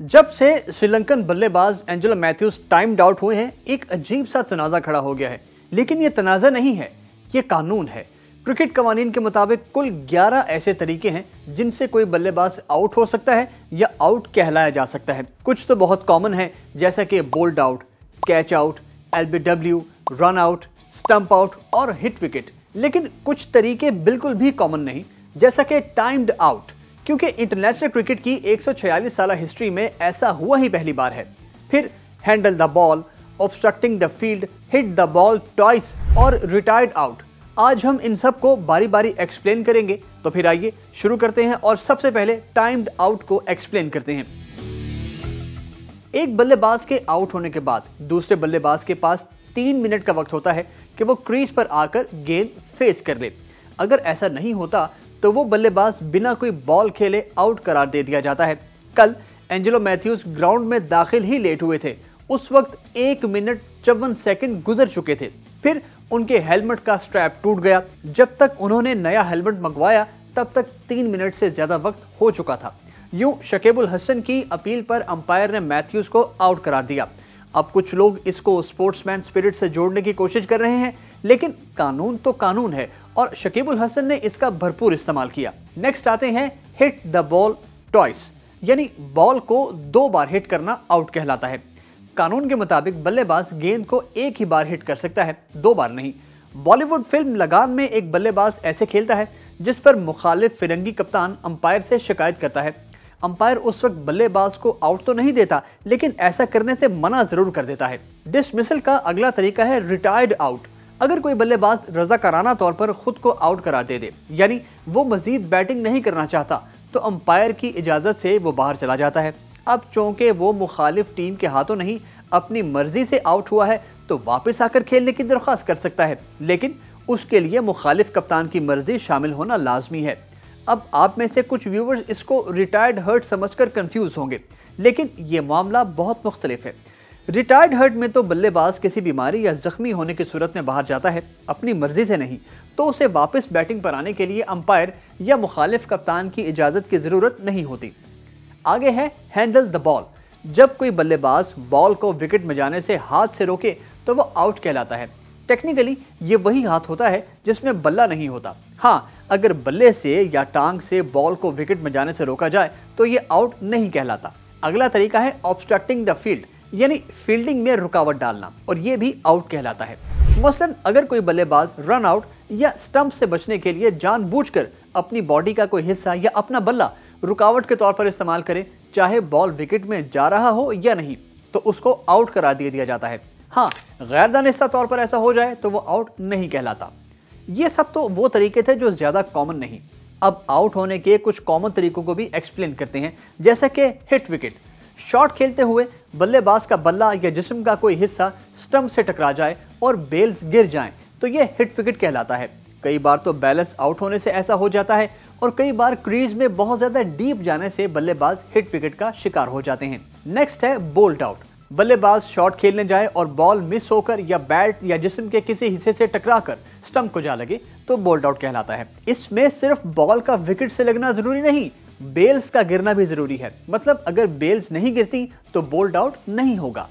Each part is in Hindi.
जब से श्रीलंकन बल्लेबाज एंजेलो मैथ्यूज टाइम्ड आउट हुए हैं, एक अजीब सा तनाज़ा खड़ा हो गया है। लेकिन ये तनाज़ा नहीं है, ये कानून है। क्रिकेट कवानीन के मुताबिक कुल 11 ऐसे तरीके हैं जिनसे कोई बल्लेबाज आउट हो सकता है या आउट कहलाया जा सकता है। कुछ तो बहुत कॉमन है, जैसा कि bold out, catch out, LBW, run out, stump out और हिट विकेट। लेकिन कुछ तरीके बिल्कुल भी कॉमन नहीं, जैसा कि टाइम्ड आउट, क्योंकि इंटरनेशनल क्रिकेट की 146 साल हिस्ट्री में ऐसा हुआ ही पहली बार है। फिर handle the ball, obstructing the field, hit the ball twice और रिटायर्ड आउट। आज हम इन सब को बारी बारी एक्सप्लेन करेंगे। तो फिर आइए शुरू करते हैं और सबसे पहले टाइम्ड आउट को एक्सप्लेन करते हैं। एक बल्लेबाज के आउट होने के बाद दूसरे बल्लेबाज के पास 3 मिनट का वक्त होता है कि वो क्रीज पर आकर गेंद फेस कर ले। अगर ऐसा नहीं होता तो वो बल्लेबाज बिना कोई बॉल खेले आउट करार दे दिया जाता है। कल एंजेलो मैथ्यूज ग्राउंड में दाखिल ही लेट हुए थे। उस वक्त 1 मिनट 54 सेकंड गुजर चुके थे। फिर उनके हेलमेट का स्ट्रैप टूट गया। जब तक उन्होंने नया हेलमेट मंगवाया तब तक 3 मिनट से ज्यादा वक्त हो चुका था। यूं शकीब अल हसन की अपील पर अंपायर ने मैथ्यूज को आउट करार दिया। अब कुछ लोग इसको स्पोर्ट्समैन स्पिरिट से जोड़ने की कोशिश कर रहे हैं, लेकिन कानून तो कानून है और शकीब अल हसन ने इसका भरपूर इस्तेमाल किया। नेक्स्ट आते हैं हिट द बॉल ट्वाइस, यानी बॉल को 2 बार हिट करना आउट कहलाता है। कानून के मुताबिक बल्लेबाज गेंद को एक ही बार हिट कर सकता है, 2 बार नहीं। बॉलीवुड फिल्म लगान में एक बल्लेबाज ऐसे खेलता है जिस पर मुखालिफ फिरंगी कप्तान अंपायर से शिकायत करता है। अंपायर उस वक्त बल्लेबाज को आउट तो नहीं देता, लेकिन ऐसा करने से मना जरूर कर देता है। डिसमिसल का अगला तरीका है रिटायर्ड आउट। अगर कोई बल्लेबाज रजाकाराना तौर पर खुद को आउट करा दे, यानी वो मजीद बैटिंग नहीं करना चाहता, तो अंपायर की इजाजत से वो बाहर चला जाता है। अब चूंकि वो मुखालिफ टीम के हाथों नहीं अपनी मर्जी से आउट हुआ है, तो वापस आकर खेलने की दरख्वास्त कर सकता है, लेकिन उसके लिए मुखालिफ कप्तान की मर्जी शामिल होना लाजमी है। अब आप में से कुछ व्यूवर्स इसको रिटायर्ड हर्ट समझकर कंफ्यूज होंगे, लेकिन ये मामला बहुत मुख्तलिफ है। रिटायर्ड हर्ट में तो बल्लेबाज किसी बीमारी या जख्मी होने की सूरत में बाहर जाता है, अपनी मर्जी से नहीं, तो उसे वापस बैटिंग पर आने के लिए अंपायर या मुखालिफ कप्तान की इजाज़त की ज़रूरत नहीं होती। आगे है हैंडल द बॉल। जब कोई बल्लेबाज बॉल को विकेट में जाने से हाथ से रोके तो वो आउट कहलाता है। टेक्निकली ये वही हाथ होता है जिसमें बल्ला नहीं होता। हाँ, अगर बल्ले से या टांग से बॉल को विकेट में जाने से रोका जाए तो ये आउट नहीं कहलाता। अगला तरीका है ऑब्स्ट्रक्टिंग द फील्ड, यानी फील्डिंग में रुकावट डालना, और ये भी आउट कहलाता है। मसलन अगर कोई बल्लेबाज रन आउट या स्टंप से बचने के लिए जानबूझकर अपनी बॉडी का कोई हिस्सा या अपना बल्ला रुकावट के तौर पर इस्तेमाल करे, चाहे बॉल विकेट में जा रहा हो या नहीं, तो उसको आउट करार दिया जाता है। हाँ, गैर दानिस्ता तौर पर ऐसा हो जाए तो वो आउट नहीं कहलाता। ये सब तो वो तरीके थे जो ज़्यादा कॉमन नहीं। अब आउट होने के कुछ कॉमन तरीकों को भी एक्सप्लेन करते हैं, जैसे कि हिट विकेट। शॉट खेलते हुए बल्लेबाज का बल्ला या जिस्म का कोई हिस्सा स्टंप से टकरा जाए और बेल्स गिर जाएं, तो ये हिट विकेट कहलाता है। कई बार तो बैलेंस आउट होने से ऐसा हो जाता है और कई बार क्रीज में बहुत ज़्यादा डीप जाने से बल्लेबाज हिट विकेट का शिकार हो जाते हैं। नेक्स्ट है बोल्ट आउट। बल्लेबाज शॉट खेलने जाए और बॉल मिस होकर या बैट या जिस्म के किसी हिस्से से टकराकर स्टंप को जा लगे तो बोल्ट आउट कहलाता है। इसमें सिर्फ बॉल का विकेट से लगना जरूरी नहीं, बेल्स का गिरना भी जरूरी है। मतलब अगर बेल्स नहीं गिरती तो बोल्ड आउट नहीं होगा।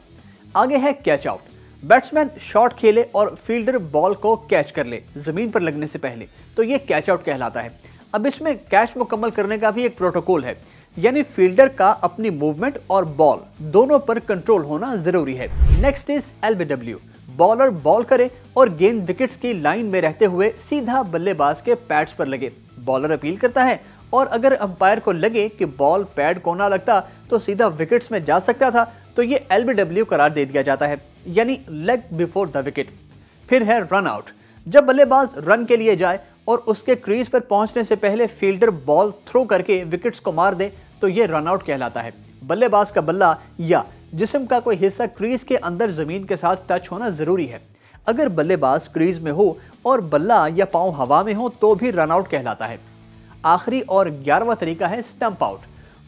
आगे है कैच आउट। बैट्समैन शॉट खेले और फील्डर बॉल को कैच कर ले जमीन पर लगने से पहले, तो ये कैच आउट कहलाता है। अब इसमें कैच मुकम्मल करने का भी एक प्रोटोकॉल है, यानी फील्डर का अपनी मूवमेंट और बॉल दोनों पर कंट्रोल होना जरूरी है। Next is LBW. Bowler ball करे और गेंद विकेट्स की लाइन में रहते हुए सीधा बल्लेबाज के पैड्स पर लगे। बॉलर अपील करता है और अगर अंपायर को लगे कि बॉल पैड को ना लगता तो सीधा विकेट्स में जा सकता था, तो ये एलबीडब्ल्यू करार दे दिया जाता है, यानी लेग बिफोर द विकेट। फिर है रन आउट। जब बल्लेबाज रन के लिए जाए और उसके क्रीज पर पहुंचने से पहले फील्डर बॉल थ्रो करके विकेट्स को मार दे तो ये रन आउट कहलाता है। बल्लेबाज का बल्ला या जिस्म का कोई हिस्सा क्रीज के अंदर जमीन के साथ टच होना जरूरी है। अगर बल्लेबाज क्रीज में हो और बल्ला या पांव हवा में हो तो भी रन आउट कहलाता है। आखिरी और 11वां तरीका है स्टंप आउट।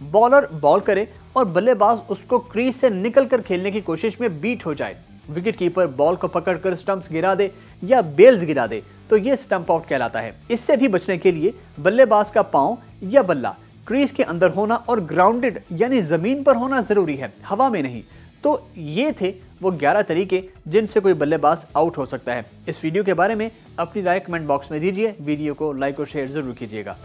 बॉलर बॉल करे और बल्लेबाज उसको क्रीज से निकलकर खेलने की कोशिश में बीट हो जाए, विकेट कीपर बॉल को पकड़कर स्टंप्स गिरा दे या बेल्स गिरा दे, तो ये स्टंप आउट कहलाता है। इससे भी बचने के लिए बल्लेबाज का पांव या बल्ला क्रीज के अंदर होना और ग्राउंडेड यानी जमीन पर होना जरूरी है, हवा में नहीं। तो ये थे वो 11 तरीके जिनसे कोई बल्लेबाज आउट हो सकता है। इस वीडियो के बारे में अपनी राय कमेंट बॉक्स में दीजिए। वीडियो को लाइक और शेयर जरूर कीजिएगा।